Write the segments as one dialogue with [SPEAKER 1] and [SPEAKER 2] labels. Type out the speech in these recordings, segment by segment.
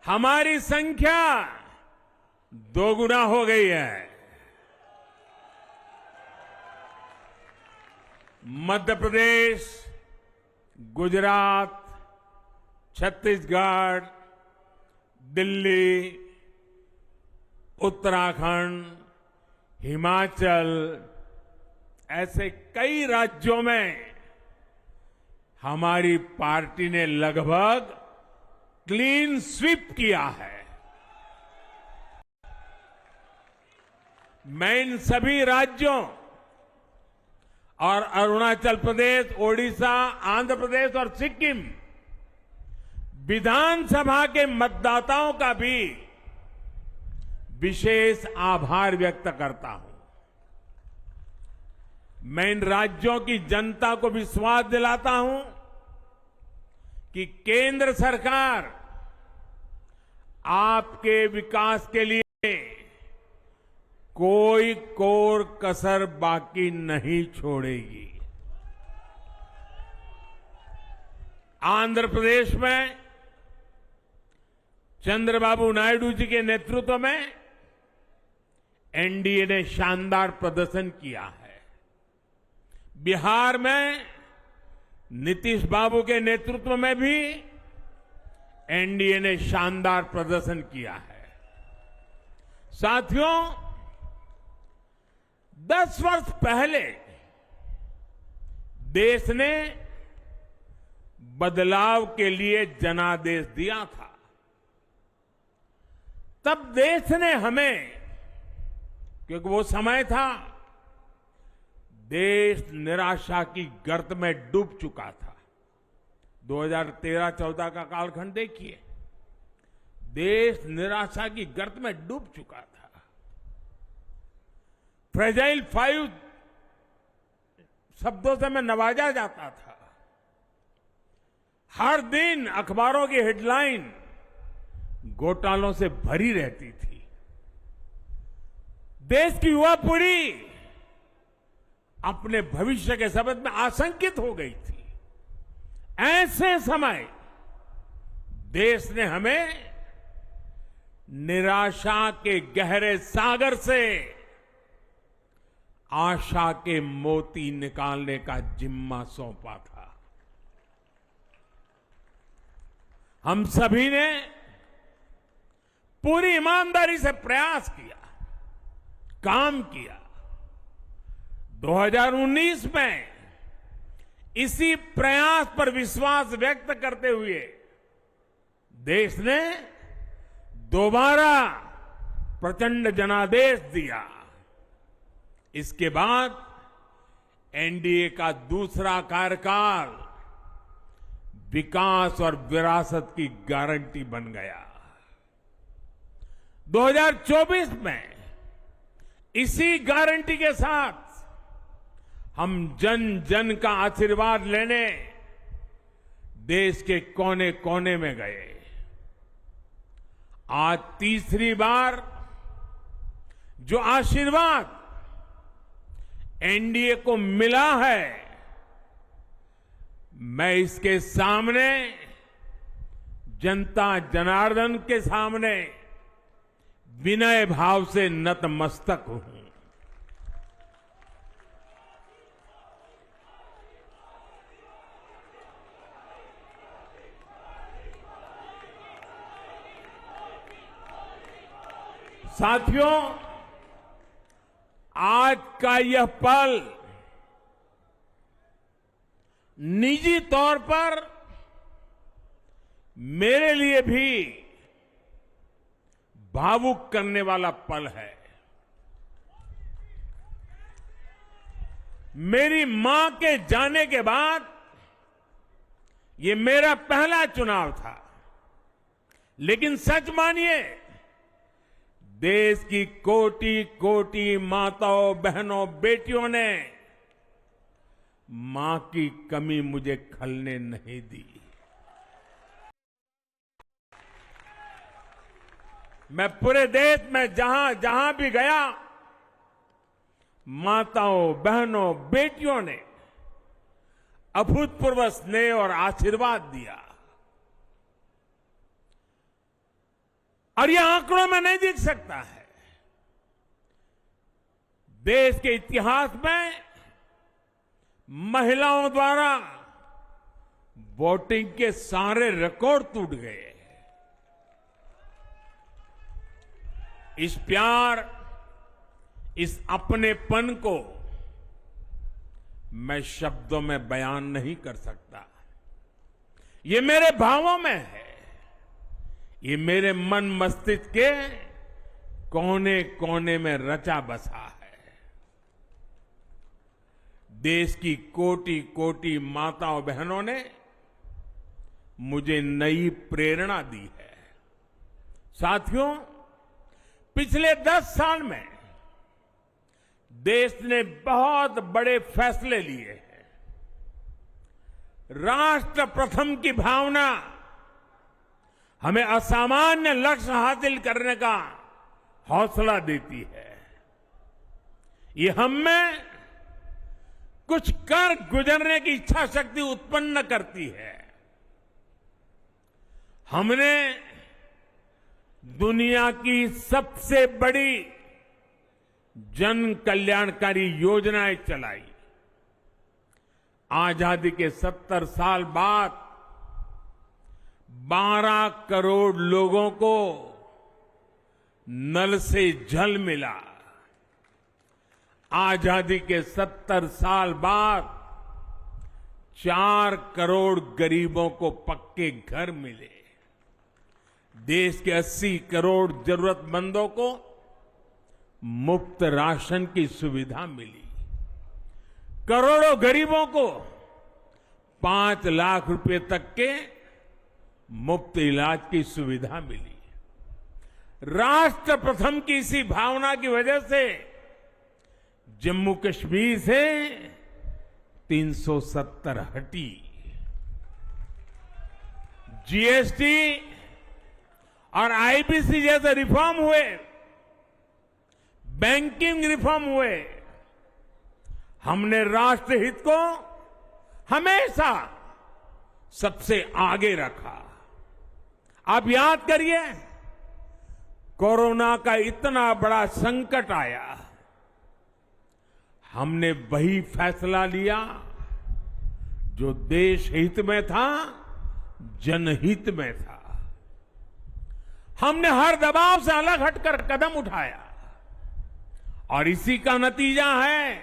[SPEAKER 1] हमारी संख्या दोगुना हो गई है। मध्य प्रदेश, गुजरात, छत्तीसगढ़, दिल्ली, उत्तराखंड, हिमाचल, ऐसे कई राज्यों में हमारी पार्टी ने लगभग क्लीन स्वीप किया है। मैं इन सभी राज्यों और अरुणाचल प्रदेश, ओडिशा, आंध्र प्रदेश और सिक्किम विधानसभा के मतदाताओं का भी विशेष आभार व्यक्त करता हूं। मैं इन राज्यों की जनता को विश्वास दिलाता हूं कि केंद्र सरकार आपके विकास के लिए कोई कोर कसर बाकी नहीं छोड़ेगी। आंध्र प्रदेश में चंद्रबाबू नायडू जी के नेतृत्व में एनडीए ने शानदार प्रदर्शन किया है। बिहार में नीतीश बाबू के नेतृत्व में भी एनडीए ने शानदार प्रदर्शन किया है। साथियों, 10 वर्ष पहले देश ने बदलाव के लिए जनादेश दिया था। तब देश ने हमें, क्योंकि वो समय था देश निराशा की गर्त में डूब चुका था। 2013-14 का कालखंड देखिए, देश निराशा की गर्त में डूब चुका था। फ्रेजाइल 5 शब्दों से मैं नवाजा जाता था। हर दिन अखबारों की हेडलाइन घोटालों से भरी रहती थी। देश की युवा पीढ़ी अपने भविष्य के संबंध में आशंकित हो गई थी। ऐसे समय देश ने हमें निराशा के गहरे सागर से आशा के मोती निकालने का जिम्मा सौंपा था। हम सभी ने पूरी ईमानदारी से प्रयास किया, काम किया। 2019 में इसी प्रयास पर विश्वास व्यक्त करते हुए देश ने दोबारा प्रचंड जनादेश दिया। इसके बाद एनडीए का दूसरा कार्यकाल विकास और विरासत की गारंटी बन गया। 2024 में इसी गारंटी के साथ हम जन जन का आशीर्वाद लेने देश के कोने कोने में गए। आज तीसरी बार जो आशीर्वाद एनडीए को मिला है, मैं इसके सामने, जनता जनार्दन के सामने विनय भाव से नतमस्तक हूं। साथियों, आज का यह पल निजी तौर पर मेरे लिए भी भावुक करने वाला पल है। मेरी मां के जाने के बाद ये मेरा पहला चुनाव था, लेकिन सच मानिए, देश की कोटि कोटि माताओं, बहनों, बेटियों ने मां की कमी मुझे खलने नहीं दी। मैं पूरे देश में जहां जहां भी गया, माताओं, बहनों, बेटियों ने अभूतपूर्व स्नेह और आशीर्वाद दिया। और यह आंकड़ों में नहीं दिख सकता है। देश के इतिहास में महिलाओं द्वारा वोटिंग के सारे रिकॉर्ड टूट गए। इस प्यार, इस अपनेपन को मैं शब्दों में बयान नहीं कर सकता। ये मेरे भावों में है, ये मेरे मन मस्तिष्क के कोने कोने में रचा बसा है। देश की कोटि कोटि माताओं बहनों ने मुझे नई प्रेरणा दी है। साथियों, पिछले 10 साल में देश ने बहुत बड़े फैसले लिए हैं। राष्ट्र प्रथम की भावना हमें असामान्य लक्ष्य हासिल करने का हौसला देती है। ये हम में कुछ कर गुजरने की इच्छा शक्ति उत्पन्न करती है। हमने दुनिया की सबसे बड़ी जन कल्याणकारी योजनाएं चलाई। आजादी के 70 साल बाद 12 करोड़ लोगों को नल से जल मिला। आजादी के 70 साल बाद 4 करोड़ गरीबों को पक्के घर मिले। देश के 80 करोड़ जरूरतमंदों को मुफ्त राशन की सुविधा मिली। करोड़ों गरीबों को 5 लाख रुपए तक के मुफ्त इलाज की सुविधा मिली। राष्ट्र प्रथम की इसी भावना की वजह से जम्मू कश्मीर से 370 हटी। जीएसटी और आईबीसी जैसे रिफॉर्म हुए, बैंकिंग रिफॉर्म हुए। हमने राष्ट्रहित को हमेशा सबसे आगे रखा। आप याद करिए, कोरोना का इतना बड़ा संकट आया, हमने वही फैसला लिया जो देश हित में था, जनहित में था। हमने हर दबाव से अलग हटकर कदम उठाया और इसी का नतीजा है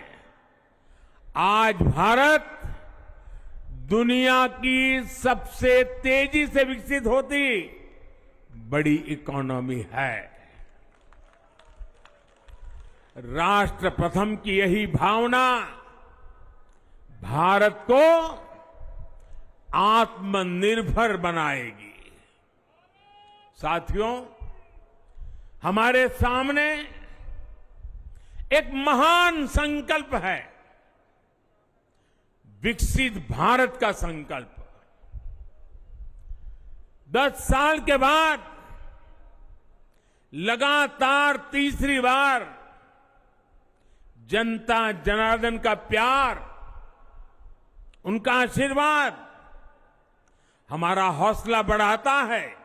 [SPEAKER 1] आज भारत दुनिया की सबसे तेजी से विकसित होती बड़ी इकोनॉमी है। राष्ट्र प्रथम की यही भावना भारत को आत्मनिर्भर बनाएगी। साथियों, हमारे सामने एक महान संकल्प है, विकसित भारत का संकल्प। 10 साल के बाद लगातार तीसरी बार जनता जनार्दन का प्यार, उनका आशीर्वाद हमारा हौसला बढ़ाता है,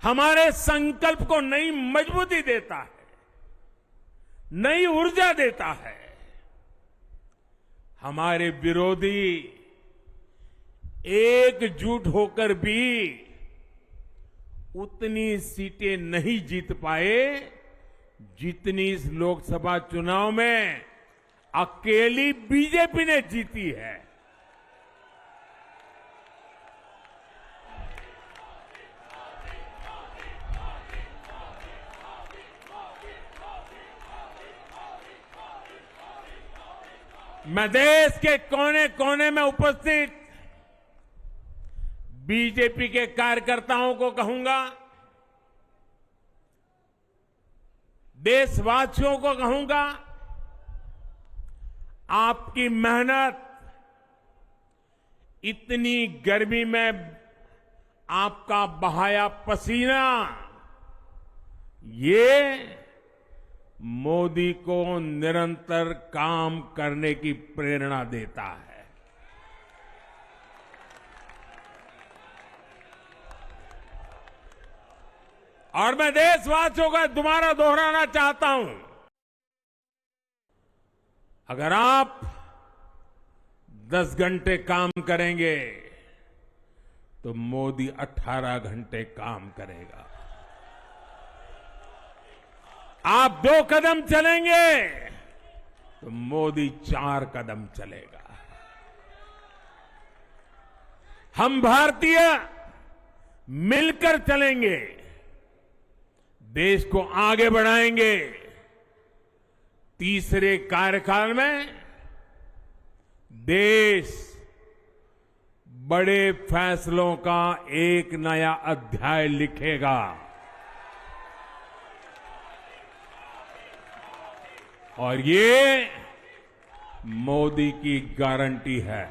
[SPEAKER 1] हमारे संकल्प को नई मजबूती देता है, नई ऊर्जा देता है। हमारे विरोधी एकजुट होकर भी उतनी सीटें नहीं जीत पाए जितनी इस लोकसभा चुनाव में अकेली बीजेपी ने जीती है। मैं देश के कोने कोने में उपस्थित बीजेपी के कार्यकर्ताओं को कहूंगा, देशवासियों को कहूंगा, आपकी मेहनत, इतनी गर्मी में आपका बहाया पसीना, ये मोदी को निरंतर काम करने की प्रेरणा देता है। और मैं देशवासियों का दोबारा दोहराना चाहता हूं, अगर आप 10 घंटे काम करेंगे तो मोदी 18 घंटे काम करेगा। आप 2 कदम चलेंगे तो मोदी 4 कदम चलेगा। हम भारतीय मिलकर चलेंगे, देश को आगे बढ़ाएंगे। तीसरे कार्यकाल में देश बड़े फैसलों का एक नया अध्याय लिखेगा और ये मोदी की गारंटी है।